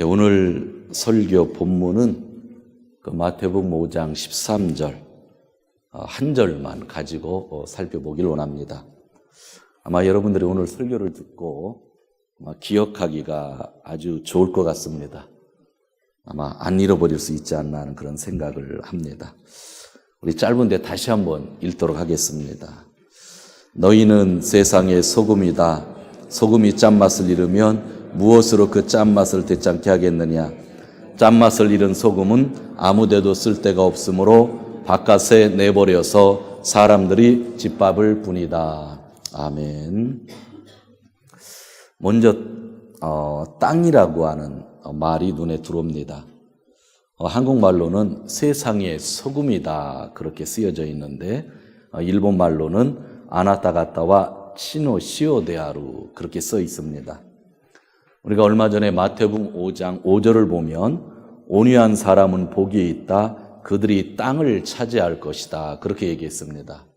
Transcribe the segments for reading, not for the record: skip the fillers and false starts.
오늘 설교 본문은 마태복음 5장 13절 한 절만 가지고 살펴보길 원합니다. 아마 여러분들이 오늘 설교를 듣고 기억하기가 아주 좋을 것 같습니다. 아마 안 잃어버릴 수 있지 않나 하는 그런 생각을 합니다. 우리 짧은데 다시 한번 읽도록 하겠습니다. 너희는 세상의 소금이다. 소금이 짠맛을 잃으면 무엇으로 그 짠맛을 되찾게 하겠느냐? 짠맛을 잃은 소금은 아무데도 쓸데가 없으므로 바깥에 내버려서 사람들이 집밥을 뿐이다. 아멘. 먼저 땅이라고 하는 말이 눈에 들어옵니다. 한국말로는 세상의 소금이다 그렇게 쓰여져 있는데 일본말로는 아나타가타와 치노 시오데아루 그렇게 써 있습니다. 우리가 얼마 전에 마태복음 5장 5절을 보면 온유한 사람은 복이 있다. 그들이 땅을 차지할 것이다. 그렇게 얘기했습니다.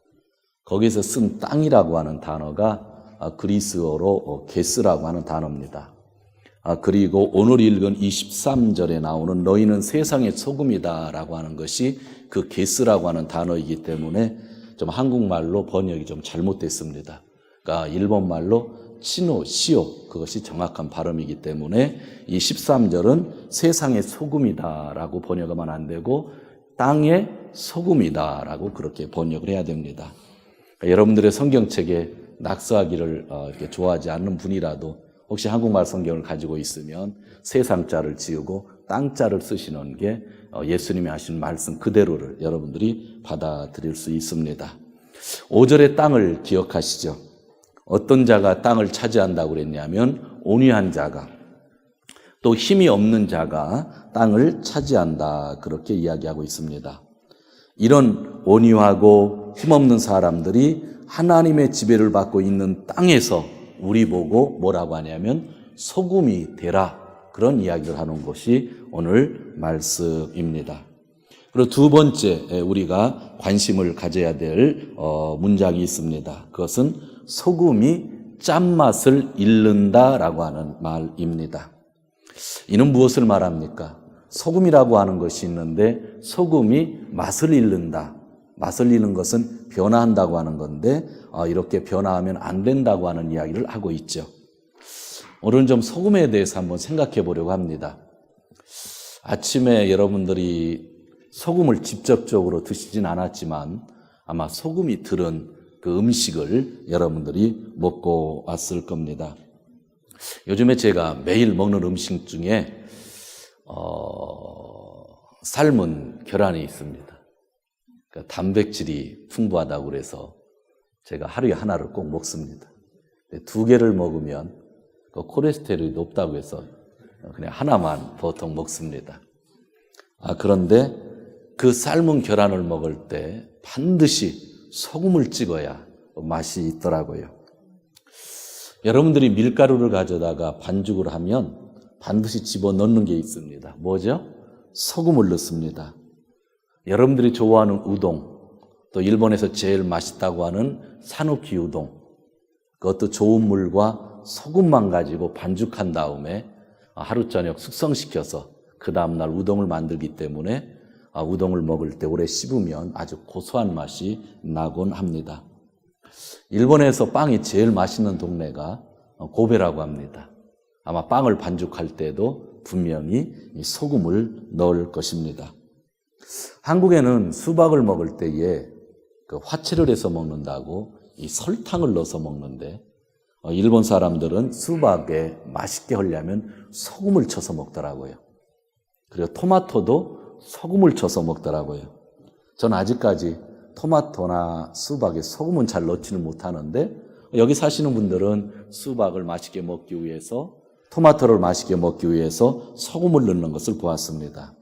거기서 쓴 땅이라고 하는 단어가 그리스어로 게스라고 하는 단어입니다. 그리고 오늘 읽은 23절에 나오는 너희는 세상의 소금이다 라고 하는 것이 그 게스라고 하는 단어이기 때문에 좀 한국말로 번역이 좀 잘못됐습니다. 그러니까 일본말로 치노, 시오 그것이 정확한 발음이기 때문에 이 13절은 세상의 소금이다 라고 번역하면 안 되고 땅의 소금이다 라고 그렇게 번역을 해야 됩니다. 그러니까 여러분들의 성경책에 낙서하기를 이렇게 좋아하지 않는 분이라도 혹시 한국말 성경을 가지고 있으면 세상자를 지우고 땅자를 쓰시는 게 예수님이 하신 말씀 그대로를 여러분들이 받아들일 수 있습니다. 5절의 땅을 기억하시죠? 어떤 자가 땅을 차지한다고 그랬냐면 온유한 자가 또 힘이 없는 자가 땅을 차지한다 그렇게 이야기하고 있습니다. 이런 온유하고 힘없는 사람들이 하나님의 지배를 받고 있는 땅에서 우리 보고 뭐라고 하냐면 소금이 되라 그런 이야기를 하는 것이 오늘 말씀입니다. 그리고 두 번째 우리가 관심을 가져야 될 문장이 있습니다. 그것은 소금이 짠맛을 잃는다라고 하는 말입니다. 이는 무엇을 말합니까? 소금이라고 하는 것이 있는데 소금이 맛을 잃는다. 맛을 잃는 것은 변화한다고 하는 건데 이렇게 변화하면 안 된다고 하는 이야기를 하고 있죠. 오늘은 좀 소금에 대해서 한번 생각해 보려고 합니다. 아침에 여러분들이 소금을 직접적으로 드시진 않았지만 아마 소금이 들은 그 음식을 여러분들이 먹고 왔을 겁니다. 요즘에 제가 매일 먹는 음식 중에 삶은 계란이 있습니다. 그러니까 단백질이 풍부하다고 그래서 제가 하루에 하나를 꼭 먹습니다. 두 개를 먹으면 그 콜레스테롤이 높다고 해서 그냥 하나만 보통 먹습니다. 그런데 그 삶은 계란을 먹을 때 반드시 소금을 찍어야 맛이 있더라고요. 여러분들이 밀가루를 가져다가 반죽을 하면 반드시 집어넣는 게 있습니다. 뭐죠? 소금을 넣습니다. 여러분들이 좋아하는 우동, 또 일본에서 제일 맛있다고 하는 사누키 우동, 그것도 좋은 물과 소금만 가지고 반죽한 다음에 하루 저녁 숙성시켜서 그 다음날 우동을 만들기 때문에 우동을 먹을 때 오래 씹으면 아주 고소한 맛이 나곤 합니다. 일본에서 빵이 제일 맛있는 동네가 고베라고 합니다. 아마 빵을 반죽할 때도 분명히 소금을 넣을 것입니다. 한국에는 수박을 먹을 때에 그 화채를 해서 먹는다고 이 설탕을 넣어서 먹는데 일본 사람들은 수박에 맛있게 하려면 소금을 쳐서 먹더라고요. 그리고 토마토도 소금을 쳐서 먹더라고요. 전 아직까지 토마토나 수박에 소금은 잘 넣지는 못하는데 여기 사시는 분들은 수박을 맛있게 먹기 위해서 토마토를 맛있게 먹기 위해서 소금을 넣는 것을 보았습니다.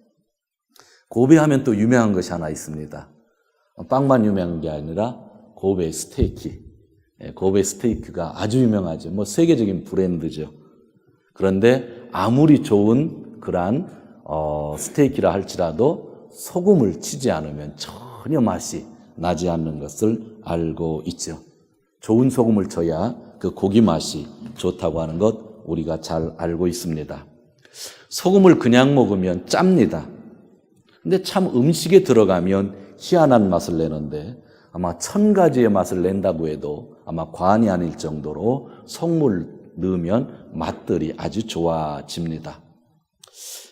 고베 하면 또 유명한 것이 하나 있습니다. 빵만 유명한 게 아니라 고베 스테이크. 고베 스테이크가 아주 유명하죠. 세계적인 브랜드죠. 그런데 아무리 좋은 그러한 스테이크라 할지라도 소금을 치지 않으면 전혀 맛이 나지 않는 것을 알고 있죠. 좋은 소금을 쳐야 그 고기 맛이 좋다고 하는 것 우리가 잘 알고 있습니다. 소금을 그냥 먹으면 짭니다. 근데 참 음식에 들어가면 희한한 맛을 내는데 아마 1000가지의 맛을 낸다고 해도 아마 과언이 아닐 정도로 소금을 넣으면 맛들이 아주 좋아집니다.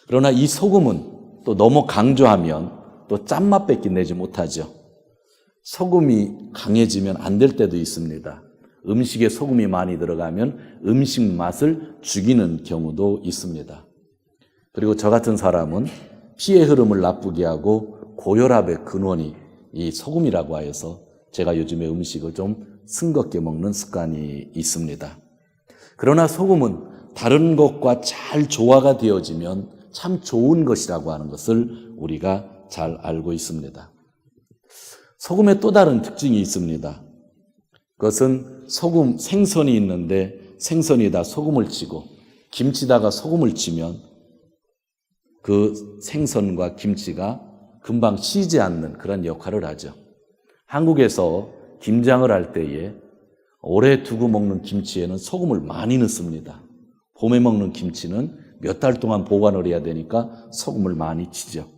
그러나 이 소금은 또 너무 강조하면 또 짠맛밖에 내지 못하죠. 소금이 강해지면 안 될 때도 있습니다. 음식에 소금이 많이 들어가면 음식 맛을 죽이는 경우도 있습니다. 그리고 저 같은 사람은 피의 흐름을 나쁘게 하고 고혈압의 근원이 이 소금이라고 하여서 제가 요즘에 음식을 좀 싱겁게 먹는 습관이 있습니다. 그러나 소금은 다른 것과 잘 조화가 되어지면 참 좋은 것이라고 하는 것을 우리가 잘 알고 있습니다. 소금의 또 다른 특징이 있습니다. 그것은 소금, 생선이 있는데 생선에다 소금을 치고 김치다가 소금을 치면 그 생선과 김치가 금방 쉬지 않는 그런 역할을 하죠. 한국에서 김장을 할 때에 오래 두고 먹는 김치에는 소금을 많이 넣습니다. 봄에 먹는 김치는 몇 달 동안 보관을 해야 되니까 소금을 많이 치죠.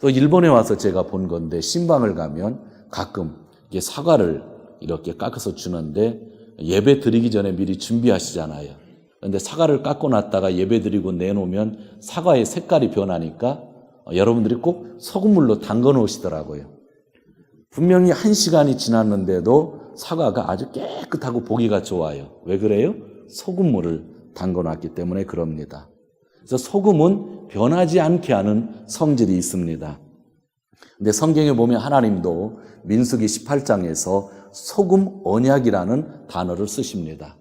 또 일본에 와서 제가 본 건데 신방을 가면 가끔 이게 사과를 이렇게 깎아서 주는데 예배 드리기 전에 미리 준비하시잖아요. 그런데 사과를 깎고 났다가 예배 드리고 내놓으면 사과의 색깔이 변하니까 여러분들이 꼭 소금물로 담궈 놓으시더라고요. 분명히 1시간이 지났는데도 사과가 아주 깨끗하고 보기가 좋아요. 왜 그래요? 소금물을 담궈 놨기 때문에 그럽니다. 그래서 소금은 변하지 않게 하는 성질이 있습니다. 근데 성경에 보면 하나님도 민수기 18장에서 소금 언약이라는 단어를 쓰십니다.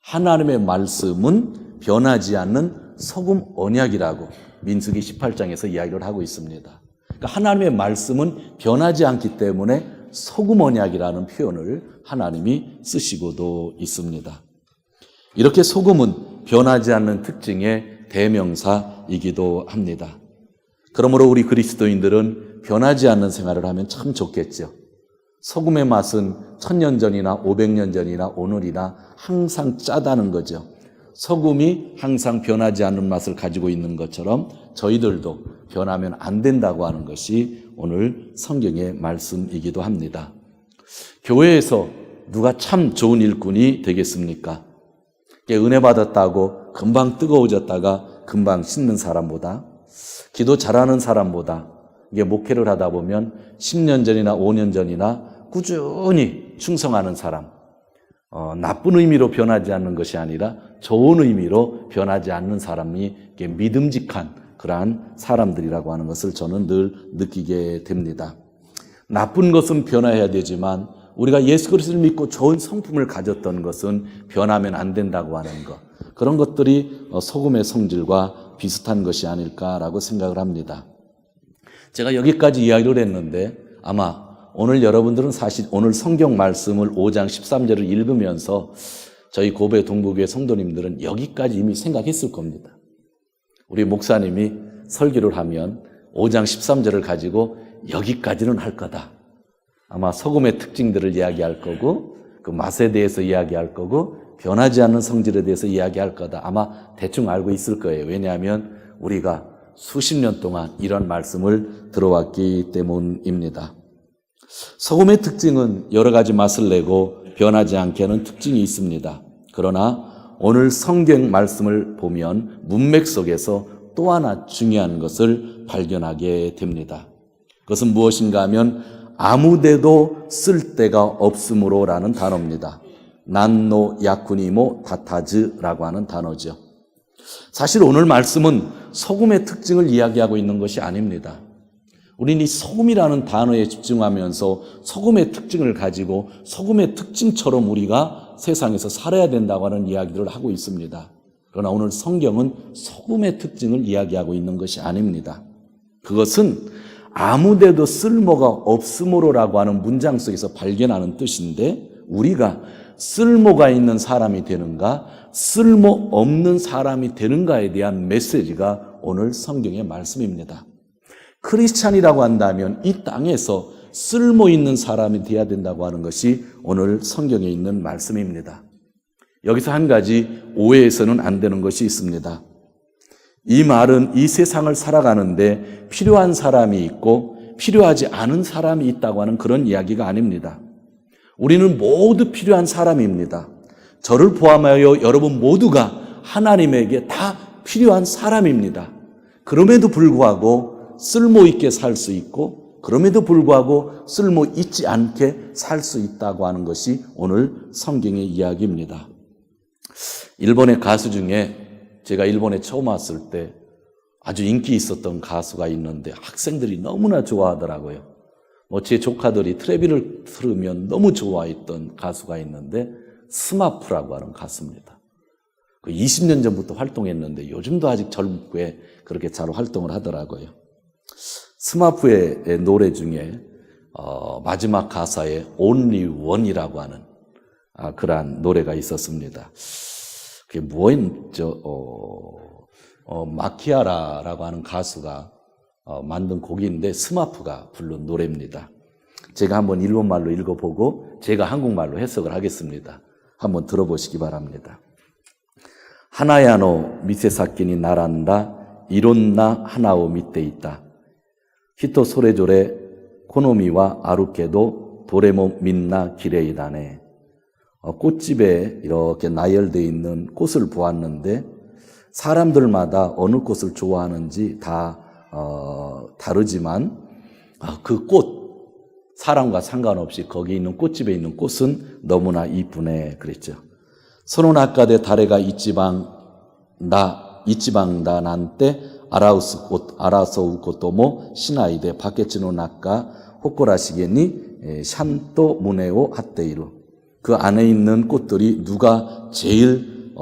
하나님의 말씀은 변하지 않는 소금 언약이라고 민수기 18장에서 이야기를 하고 있습니다. 그러니까 하나님의 말씀은 변하지 않기 때문에 소금 언약이라는 표현을 하나님이 쓰시고도 있습니다. 이렇게 소금은 변하지 않는 특징의 대명사이기도 합니다. 그러므로 우리 그리스도인들은 변하지 않는 생활을 하면 참 좋겠죠. 소금의 맛은 1000년 전이나 500년 전이나 오늘이나 항상 짜다는 거죠. 소금이 항상 변하지 않는 맛을 가지고 있는 것처럼 저희들도 변하면 안 된다고 하는 것이 오늘 성경의 말씀이기도 합니다. 교회에서 누가 참 좋은 일꾼이 되겠습니까? 은혜 받았다고 금방 뜨거워졌다가 금방 식는 사람보다, 기도 잘하는 사람보다 이게 목회를 하다 보면 10년 전이나 5년 전이나 꾸준히 충성하는 사람, 나쁜 의미로 변하지 않는 것이 아니라 좋은 의미로 변하지 않는 사람이 믿음직한 그러한 사람들이라고 하는 것을 저는 늘 느끼게 됩니다. 나쁜 것은 변화해야 되지만 우리가 예수 그리스도를 믿고 좋은 성품을 가졌던 것은 변하면 안 된다고 하는 것, 그런 것들이 소금의 성질과 비슷한 것이 아닐까라고 생각을 합니다. 제가 여기까지 이야기를 했는데 아마 오늘 여러분들은 사실 오늘 성경 말씀을 5장 13절을 읽으면서 저희 고배 동부교회 성도님들은 여기까지 이미 생각했을 겁니다. 우리 목사님이 설교를 하면 5장 13절을 가지고 여기까지는 할 거다. 아마 소금의 특징들을 이야기할 거고 그 맛에 대해서 이야기할 거고 변하지 않는 성질에 대해서 이야기할 거다. 아마 대충 알고 있을 거예요. 왜냐하면 우리가 수십 년 동안 이런 말씀을 들어왔기 때문입니다. 소금의 특징은 여러 가지 맛을 내고 변하지 않게 하는 특징이 있습니다. 그러나 오늘 성경 말씀을 보면 문맥 속에서 또 하나 중요한 것을 발견하게 됩니다. 그것은 무엇인가 하면 아무데도 쓸 데가 없으므로라는 단어입니다. 난노 야쿠니모 다타즈라고 하는 단어죠. 사실 오늘 말씀은 소금의 특징을 이야기하고 있는 것이 아닙니다. 우리는 이 소금이라는 단어에 집중하면서 소금의 특징을 가지고 소금의 특징처럼 우리가 세상에서 살아야 된다고 하는 이야기를 하고 있습니다. 그러나 오늘 성경은 소금의 특징을 이야기하고 있는 것이 아닙니다. 그것은 아무데도 쓸모가 없으므로라고 하는 문장 속에서 발견하는 뜻인데 우리가 쓸모가 있는 사람이 되는가 쓸모 없는 사람이 되는가에 대한 메시지가 오늘 성경의 말씀입니다. 크리스찬이라고 한다면 이 땅에서 쓸모 있는 사람이 되어야 된다고 하는 것이 오늘 성경에 있는 말씀입니다. 여기서 한 가지 오해해서는 안 되는 것이 있습니다. 이 말은 이 세상을 살아가는데 필요한 사람이 있고 필요하지 않은 사람이 있다고 하는 그런 이야기가 아닙니다. 우리는 모두 필요한 사람입니다. 저를 포함하여 여러분 모두가 하나님에게 다 필요한 사람입니다. 그럼에도 불구하고 쓸모 있게 살 수 있고 그럼에도 불구하고 쓸모 있지 않게 살 수 있다고 하는 것이 오늘 성경의 이야기입니다. 일본의 가수 중에 제가 일본에 처음 왔을 때 아주 인기 있었던 가수가 있는데 학생들이 너무나 좋아하더라고요. 제 조카들이 트레비를 들으면 너무 좋아했던 가수가 있는데 스마프라고 하는 가수입니다. 20년 전부터 활동했는데 요즘도 아직 젊게 그렇게 잘 활동을 하더라고요. 스마프의 노래 중에 마지막 가사에 Only One이라고 하는 그러한 노래가 있었습니다. 그게 마키아라라고 하는 가수가 만든 곡인데 스마프가 부른 노래입니다. 제가 한번 일본말로 읽어보고 제가 한국말로 해석을 하겠습니다. 한번 들어보시기 바랍니다. 하나야노 미세사키니 나란다 이론나 하나오 밑에 있다. 히토 소레조레 코노미와 아루케도 도레모 민나 기레이다네. 꽃집에 이렇게 나열되어 있는 꽃을 보았는데 사람들마다 어느 꽃을 좋아하는지 다 다르지만 그 꽃, 사람과 상관없이 거기 있는 꽃집에 있는 꽃은 너무나 이쁘네 그랬죠. 소노나카데 다레가 이치방다 난때 아라소우 코토모 시나이데 바케츠노 나카 호코라시게니 샨토 무네오 하테이루. 그 안에 있는 꽃들이 누가 제일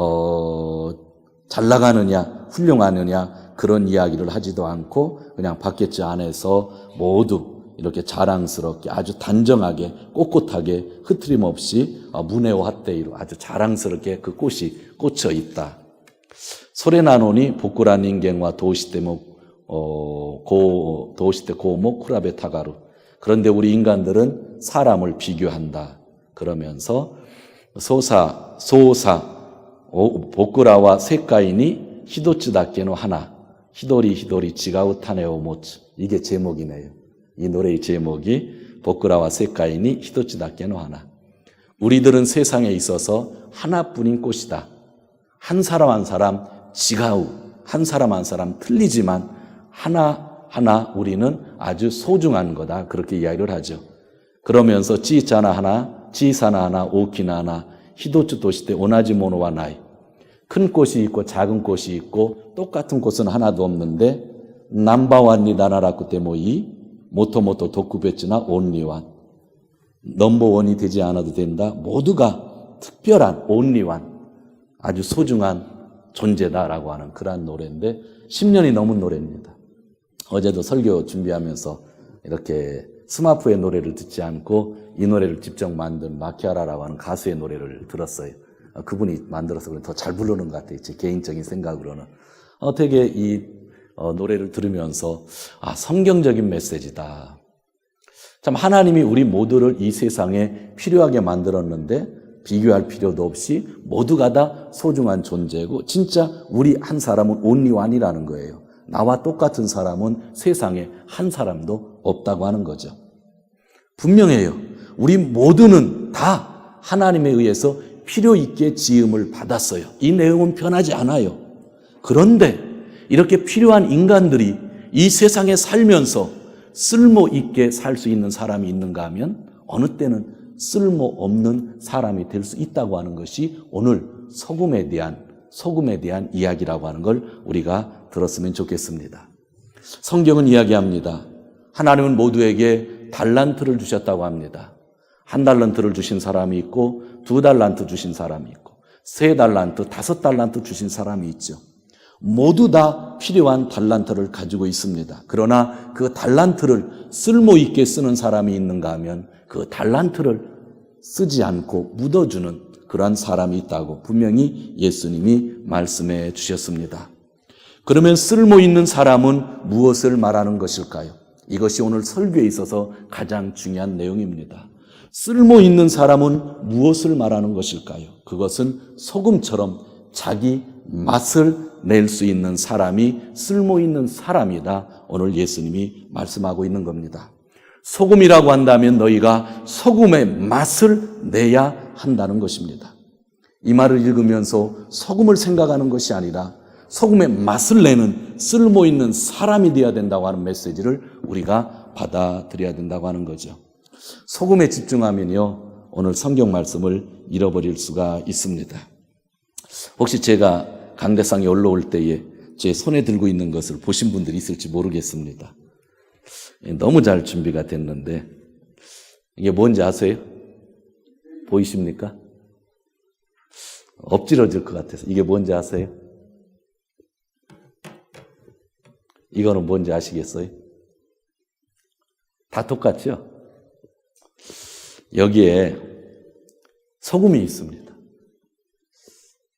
잘 나가느냐 훌륭하느냐 그런 이야기를 하지도 않고 그냥 바켓츠 안에서 모두 이렇게 자랑스럽게 아주 단정하게 꼿꼿하게 흐트림 없이 무네오 핫데이로 아주 자랑스럽게 그 꽃이 꽂혀 있다. 소레나노니 보쿠라 닌겐과 도시테 고모 쿠라베 타가루. 그런데 우리 인간들은 사람을 비교한다. 그러면서 소사 보쿠라와 세카이니 히도츠다케노 하나 히도리 지가우 타네오 모츠. 이게 제목이네요. 이 노래의 제목이 보쿠라와 세카이니 히도츠다케노 하나. 우리들은 세상에 있어서 하나뿐인 꽃이다. 한 사람 한 사람 지가우, 한 사람 한 사람 틀리지만 하나하나 우리는 아주 소중한 거다. 그렇게 이야기를 하죠. 그러면서 지사나 하나, 오키나 하나, 히도츠 도시대 오나지 모노와 나이. 큰 꽃이 있고 작은 꽃이 있고 똑같은 꽃은 하나도 없는데 남바완니 나나라쿠 때모이 모토모토 도쿠베츠나 온리완. 넘버원이 되지 않아도 된다. 모두가 특별한 온리완. 아주 소중한 존재다라고 하는 그러한 노래인데 10년이 넘은 노래입니다. 어제도 설교 준비하면서 이렇게 스마프의 노래를 듣지 않고 이 노래를 직접 만든 마키아라라고 하는 가수의 노래를 들었어요. 그분이 만들어서 더 잘 부르는 것 같아요. 제 개인적인 생각으로는. 되게 이 노래를 들으면서 성경적인 메시지다. 참 하나님이 우리 모두를 이 세상에 필요하게 만들었는데 비교할 필요도 없이 모두가 다 소중한 존재고 진짜 우리 한 사람은 온리완이라는 거예요. 나와 똑같은 사람은 세상에 한 사람도 없다고 하는 거죠. 분명해요. 우리 모두는 다 하나님에 의해서 필요 있게 지음을 받았어요. 이 내용은 변하지 않아요. 그런데 이렇게 필요한 인간들이 이 세상에 살면서 쓸모 있게 살 수 있는 사람이 있는가 하면 어느 때는 쓸모없는 사람이 될 수 있다고 하는 것이 오늘 소금에 대한 이야기라고 하는 걸 우리가 들었으면 좋겠습니다. 성경은 이야기합니다. 하나님은 모두에게 달란트를 주셨다고 합니다. 1달란트를 주신 사람이 있고 2달란트 주신 사람이 있고 3달란트, 5달란트 주신 사람이 있죠. 모두 다 필요한 달란트를 가지고 있습니다. 그러나 그 달란트를 쓸모 있게 쓰는 사람이 있는가 하면 그 달란트를 쓰지 않고 묻어주는 그러한 사람이 있다고 분명히 예수님이 말씀해 주셨습니다. 그러면 쓸모 있는 사람은 무엇을 말하는 것일까요? 이것이 오늘 설교에 있어서 가장 중요한 내용입니다. 쓸모 있는 사람은 무엇을 말하는 것일까요? 그것은 소금처럼 자기 맛을 낼 수 있는 사람이 쓸모 있는 사람이다. 오늘 예수님이 말씀하고 있는 겁니다. 소금이라고 한다면 너희가 소금의 맛을 내야 한다는 것입니다. 이 말을 읽으면서 소금을 생각하는 것이 아니라 소금의 맛을 내는 쓸모 있는 사람이 되어야 된다고 하는 메시지를 우리가 받아들여야 된다고 하는 거죠. 소금에 집중하면요, 오늘 성경 말씀을 잃어버릴 수가 있습니다. 혹시 제가 강대상에 올라올 때에 제 손에 들고 있는 것을 보신 분들이 있을지 모르겠습니다. 너무 잘 준비가 됐는데 이게 뭔지 아세요? 보이십니까? 엎질러질 것 같아서. 이게 뭔지 아세요? 이거는 뭔지 아시겠어요? 다 똑같죠? 여기에 소금이 있습니다.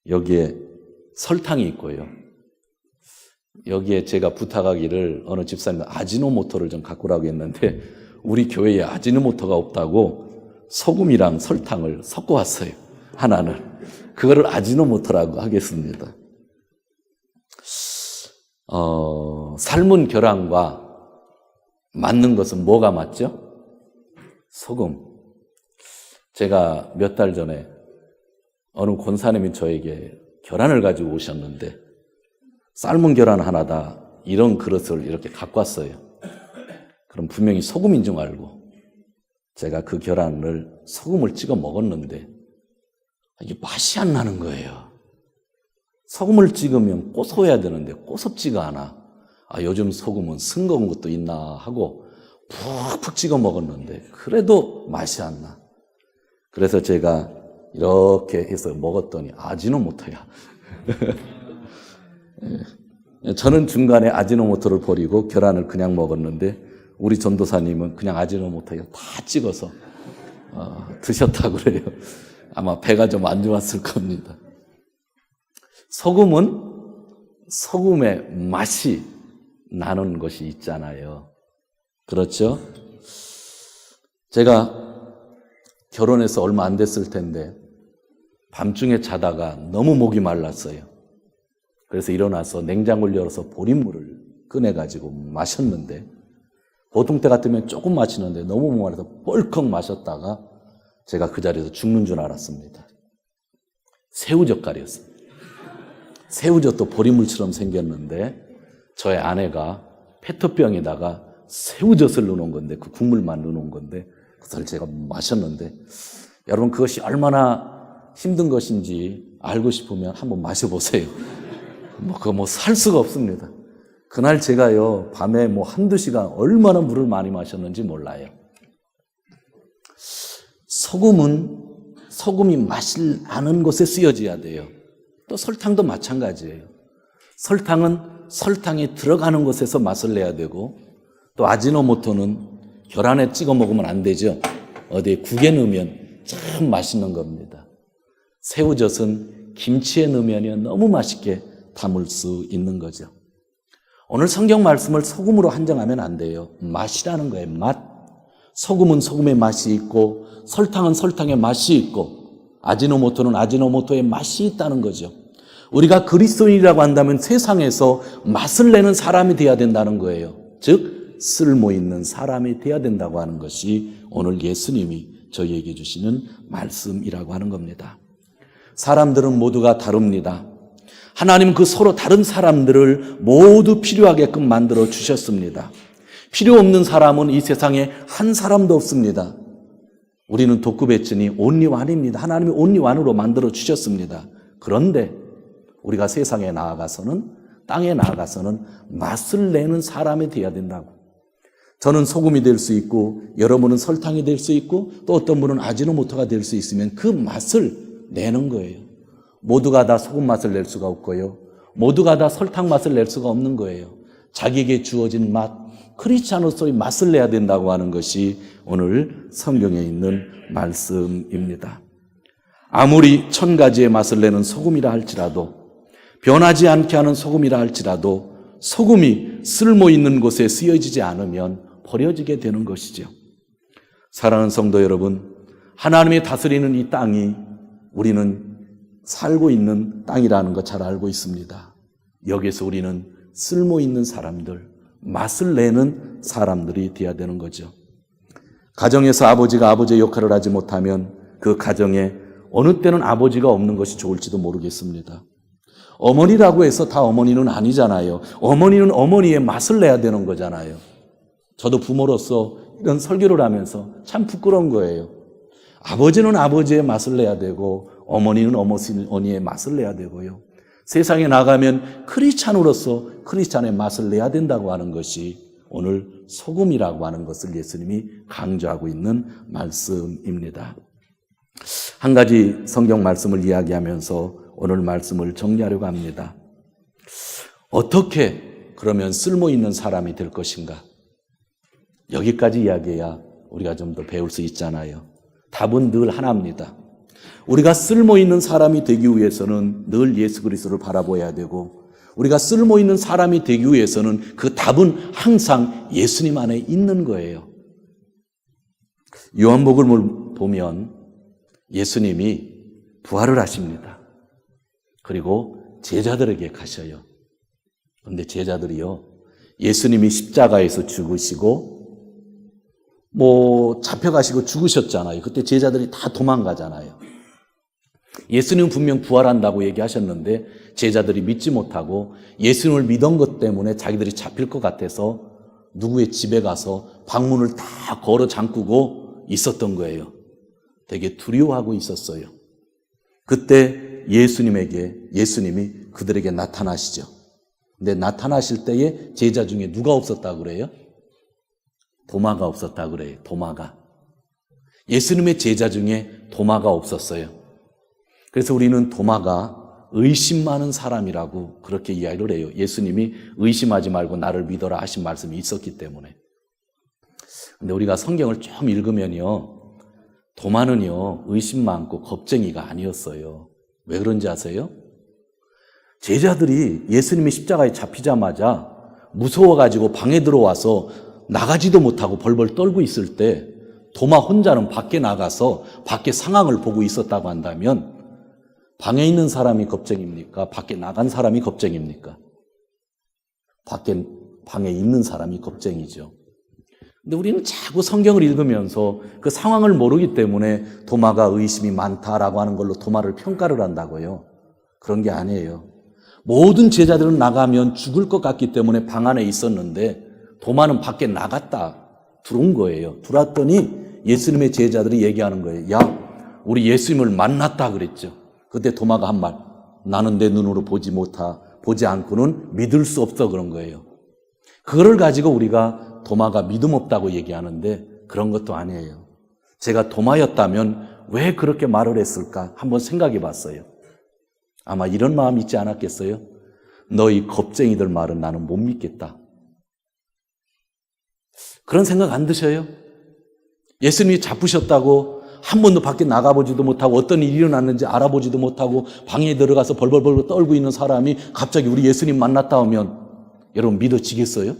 여기에 설탕이 있고요. 여기에 제가 부탁하기를 어느 집사님 아지노모토를 좀 갖고 오라고 했는데 우리 교회에 아지노모토가 없다고 소금이랑 설탕을 섞어 왔어요. 하나는. 그거를 아지노모토라고 하겠습니다. 삶은 계란과 맞는 것은 뭐가 맞죠? 소금. 제가 몇 달 전에 어느 권사님이 저에게 계란을 가지고 오셨는데 삶은 계란 하나다 이런 그릇을 이렇게 갖고 왔어요. 그럼 분명히 소금인 줄 알고 제가 그 계란을 소금을 찍어 먹었는데 이게 맛이 안 나는 거예요. 소금을 찍으면 고소해야 되는데 고섭지가 않아. 요즘 소금은 싱거운 것도 있나 하고 푹푹 찍어 먹었는데 그래도 맛이 안 나. 그래서 제가 이렇게 해서 먹었더니 아지노모토야. 저는 중간에 아지노모토를 버리고 계란을 그냥 먹었는데 우리 전도사님은 그냥 아지노모토에 다 찍어서 드셨다고 그래요. 아마 배가 좀 안 좋았을 겁니다. 소금은 소금의 맛이 나는 것이 있잖아요. 그렇죠? 제가 결혼해서 얼마 안 됐을 텐데 밤중에 자다가 너무 목이 말랐어요. 그래서 일어나서 냉장고를 열어서 보리물을 꺼내가지고 마셨는데 보통 때 같으면 조금 마시는데 너무 목 말라서 뻘컥 마셨다가 제가 그 자리에서 죽는 줄 알았습니다. 새우젓갈이었습니다. 새우젓도 보리물처럼 생겼는데 저의 아내가 페트병에다가 새우젓을 넣어놓은 건데 그 국물만 넣어놓은 건데 그걸 제가 마셨는데 여러분 그것이 얼마나 힘든 것인지 알고 싶으면 한번 마셔보세요. 그거 살 수가 없습니다. 그날 제가요 밤에 한두 시간 얼마나 물을 많이 마셨는지 몰라요. 소금이 맛을 아는 곳에 쓰여져야 돼요. 또 설탕도 마찬가지예요. 설탕은 설탕이 들어가는 곳에서 맛을 내야 되고 또 아지노모토는 계란에 찍어 먹으면 안 되죠. 어디에 국에 넣으면 참 맛있는 겁니다. 새우젓은 김치에 넣으면 너무 맛있게 담을 수 있는 거죠. 오늘 성경 말씀을 소금으로 한정하면 안 돼요. 맛이라는 거예요. 맛. 소금은 소금의 맛이 있고 설탕은 설탕의 맛이 있고 아지노모토는 아지노모토의 맛이 있다는 거죠. 우리가 그리스도인이라고 한다면 세상에서 맛을 내는 사람이 되어야 된다는 거예요. 즉 쓸모 있는 사람이 되어야 된다고 하는 것이 오늘 예수님이 저희에게 주시는 말씀이라고 하는 겁니다. 사람들은 모두가 다릅니다. 하나님은 그 서로 다른 사람들을 모두 필요하게끔 만들어 주셨습니다. 필요 없는 사람은 이 세상에 한 사람도 없습니다. 우리는 독구배층이 온리 원입니다. 하나님이 온리 원으로 만들어 주셨습니다. 그런데 우리가 세상에 나아가서는 땅에 나아가서는 맛을 내는 사람이 되어야 된다고. 저는 소금이 될 수 있고 여러분은 설탕이 될 수 있고 또 어떤 분은 아지노모토가 될 수 있으면 그 맛을 내는 거예요. 모두가 다 소금 맛을 낼 수가 없고요. 모두가 다 설탕 맛을 낼 수가 없는 거예요. 자기에게 주어진 맛, 크리스찬으로서의 맛을 내야 된다고 하는 것이 오늘 성경에 있는 말씀입니다. 아무리 1000가지의 맛을 내는 소금이라 할지라도 변하지 않게 하는 소금이라 할지라도 소금이 쓸모 있는 곳에 쓰여지지 않으면 버려지게 되는 것이죠. 사랑하는 성도 여러분, 하나님이 다스리는 이 땅이 우리는 살고 있는 땅이라는 거 잘 알고 있습니다. 여기서 우리는 쓸모 있는 사람들, 맛을 내는 사람들이 되어야 되는 거죠. 가정에서 아버지가 아버지의 역할을 하지 못하면 그 가정에 어느 때는 아버지가 없는 것이 좋을지도 모르겠습니다. 어머니라고 해서 다 어머니는 아니잖아요. 어머니는 어머니의 맛을 내야 되는 거잖아요. 저도 부모로서 이런 설교를 하면서 참 부끄러운 거예요. 아버지는 아버지의 맛을 내야 되고 어머니는 어머니의 맛을 내야 되고요. 세상에 나가면 크리스찬으로서 크리스찬의 맛을 내야 된다고 하는 것이 오늘 소금이라고 하는 것을 예수님이 강조하고 있는 말씀입니다. 한 가지 성경 말씀을 이야기하면서 오늘 말씀을 정리하려고 합니다. 어떻게 그러면 쓸모 있는 사람이 될 것인가? 여기까지 이야기해야 우리가 좀 더 배울 수 있잖아요. 답은 늘 하나입니다. 우리가 쓸모 있는 사람이 되기 위해서는 늘 예수 그리스도를 바라보아야 되고, 우리가 쓸모 있는 사람이 되기 위해서는 그 답은 항상 예수님 안에 있는 거예요. 요한복음을 보면 예수님이 부활을 하십니다. 그리고 제자들에게 가셔요. 그런데 제자들이요, 예수님이 십자가에서 죽으시고 잡혀가시고 죽으셨잖아요. 그때 제자들이 다 도망가잖아요. 예수님은 분명 부활한다고 얘기하셨는데 제자들이 믿지 못하고 예수님을 믿은 것 때문에 자기들이 잡힐 것 같아서 누구의 집에 가서 방문을 다 걸어 잠그고 있었던 거예요. 되게 두려워하고 있었어요. 그때 예수님이 그들에게 나타나시죠. 근데 나타나실 때에 제자 중에 누가 없었다고 그래요? 도마가 없었다고 그래요. 도마가. 예수님의 제자 중에 도마가 없었어요. 그래서 우리는 도마가 의심 많은 사람이라고 그렇게 이야기를 해요. 예수님이 의심하지 말고 나를 믿어라 하신 말씀이 있었기 때문에. 근데 우리가 성경을 좀 읽으면요, 도마는요 의심 많고 겁쟁이가 아니었어요. 왜 그런지 아세요? 제자들이 예수님이 십자가에 잡히자마자 무서워가지고 방에 들어와서 나가지도 못하고 벌벌 떨고 있을 때 도마 혼자는 밖에 나가서 밖에 상황을 보고 있었다고 한다면 방에 있는 사람이 겁쟁입니까? 밖에 나간 사람이 겁쟁입니까? 방에 있는 사람이 겁쟁이죠. 근데 우리는 자꾸 성경을 읽으면서 그 상황을 모르기 때문에 도마가 의심이 많다라고 하는 걸로 도마를 평가를 한다고요. 그런 게 아니에요. 모든 제자들은 나가면 죽을 것 같기 때문에 방 안에 있었는데 도마는 밖에 나갔다 들어온 거예요. 들어왔더니 예수님의 제자들이 얘기하는 거예요. 야, 우리 예수님을 만났다 그랬죠. 그때 도마가 한 말, 나는 내 눈으로 보지 않고는 믿을 수 없어 그런 거예요. 그거를 가지고 우리가 도마가 믿음 없다고 얘기하는데 그런 것도 아니에요. 제가 도마였다면 왜 그렇게 말을 했을까 한번 생각해 봤어요. 아마 이런 마음이 있지 않았겠어요? 너희 겁쟁이들 말은 나는 못 믿겠다. 그런 생각 안 드셔요? 예수님이 잡으셨다고 한 번도 밖에 나가보지도 못하고 어떤 일이 일어났는지 알아보지도 못하고 방에 들어가서 벌벌벌 떨고 있는 사람이 갑자기 우리 예수님 만났다 하면 여러분 믿어지겠어요?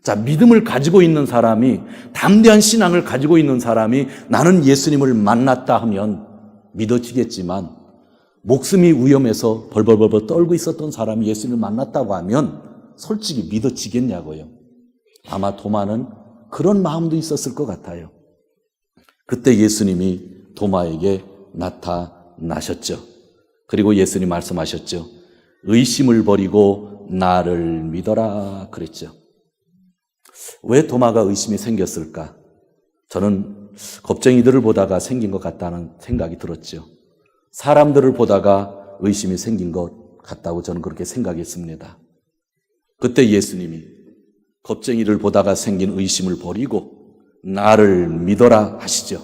자, 믿음을 가지고 있는 사람이, 담대한 신앙을 가지고 있는 사람이 나는 예수님을 만났다 하면 믿어지겠지만 목숨이 위험해서 벌벌벌 떨고 있었던 사람이 예수님을 만났다고 하면 솔직히 믿어지겠냐고요. 아마 도마는 그런 마음도 있었을 것 같아요. 그때 예수님이 도마에게 나타나셨죠. 그리고 예수님 말씀하셨죠. 의심을 버리고 나를 믿어라 그랬죠. 왜 도마가 의심이 생겼을까? 저는 겁쟁이들을 보다가 생긴 것 같다는 생각이 들었죠. 사람들을 보다가 의심이 생긴 것 같다고 저는 그렇게 생각했습니다. 그때 예수님이 겁쟁이를 보다가 생긴 의심을 버리고 나를 믿어라 하시죠.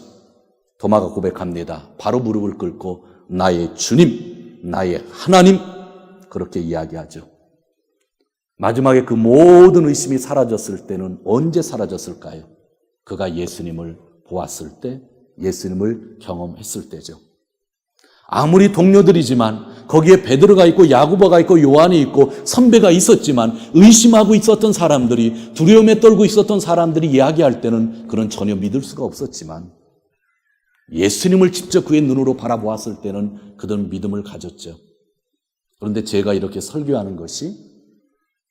도마가 고백합니다. 바로 무릎을 꿇고 나의 주님, 나의 하나님 그렇게 이야기하죠. 마지막에 그 모든 의심이 사라졌을 때는 언제 사라졌을까요? 그가 예수님을 보았을 때, 예수님을 경험했을 때죠. 아무리 동료들이지만 거기에 베드로가 있고 야고보가 있고 요한이 있고 선배가 있었지만 의심하고 있었던 사람들이, 두려움에 떨고 있었던 사람들이 이야기할 때는 그는 전혀 믿을 수가 없었지만 예수님을 직접 그의 눈으로 바라보았을 때는 그들은 믿음을 가졌죠. 그런데 제가 이렇게 설교하는 것이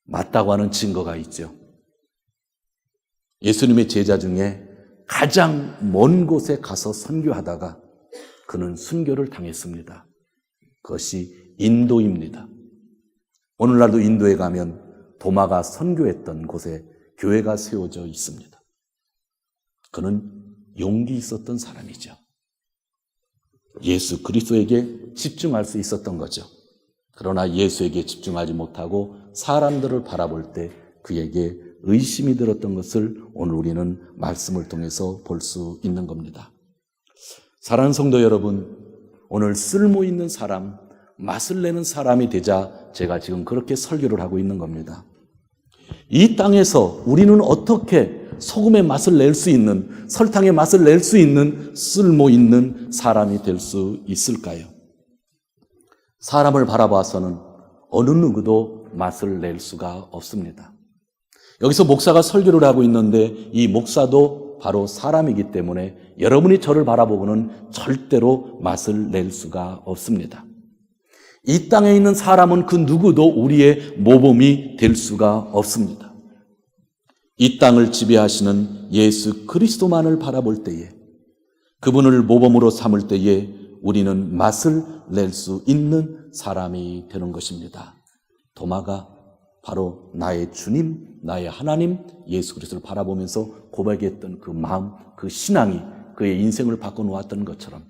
맞다고 하는 증거가 있죠. 예수님의 제자 중에 가장 먼 곳에 가서 선교하다가 그는 순교를 당했습니다. 그것이 인도입니다. 오늘날도 인도에 가면 도마가 선교했던 곳에 교회가 세워져 있습니다. 그는 용기 있었던 사람이죠. 예수 그리스도에게 집중할 수 있었던 거죠. 그러나 예수에게 집중하지 못하고 사람들을 바라볼 때 그에게 의심이 들었던 것을 오늘 우리는 말씀을 통해서 볼 수 있는 겁니다. 사랑하는 성도 여러분, 오늘 쓸모 있는 사람, 맛을 내는 사람이 되자 제가 지금 그렇게 설교를 하고 있는 겁니다. 이 땅에서 우리는 어떻게 소금의 맛을 낼 수 있는, 설탕의 맛을 낼 수 있는 쓸모 있는 사람이 될 수 있을까요? 사람을 바라봐서는 어느 누구도 맛을 낼 수가 없습니다. 여기서 목사가 설교를 하고 있는데 이 목사도 바로 사람이기 때문에 여러분이 저를 바라보고는 절대로 맛을 낼 수가 없습니다. 이 땅에 있는 사람은 그 누구도 우리의 모범이 될 수가 없습니다. 이 땅을 지배하시는 예수 그리스도만을 바라볼 때에, 그분을 모범으로 삼을 때에 우리는 맛을 낼 수 있는 사람이 되는 것입니다. 도마가 바로 나의 주님, 나의 하나님 예수 그리스도를 바라보면서 고백했던 그 마음, 그 신앙이 그의 인생을 바꿔놓았던 것처럼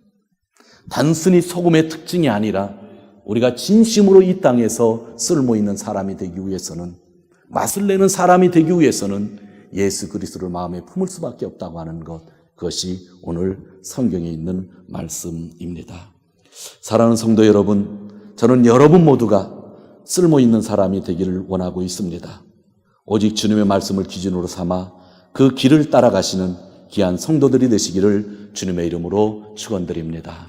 단순히 소금의 특징이 아니라 우리가 진심으로 이 땅에서 쓸모있는 사람이 되기 위해서는, 맛을 내는 사람이 되기 위해서는 예수 그리스도를 마음에 품을 수밖에 없다고 하는 것, 그것이 오늘 성경에 있는 말씀입니다. 사랑하는 성도 여러분, 저는 여러분 모두가 쓸모있는 사람이 되기를 원하고 있습니다. 오직 주님의 말씀을 기준으로 삼아 그 길을 따라가시는 귀한 성도들이 되시기를 주님의 이름으로 축원드립니다.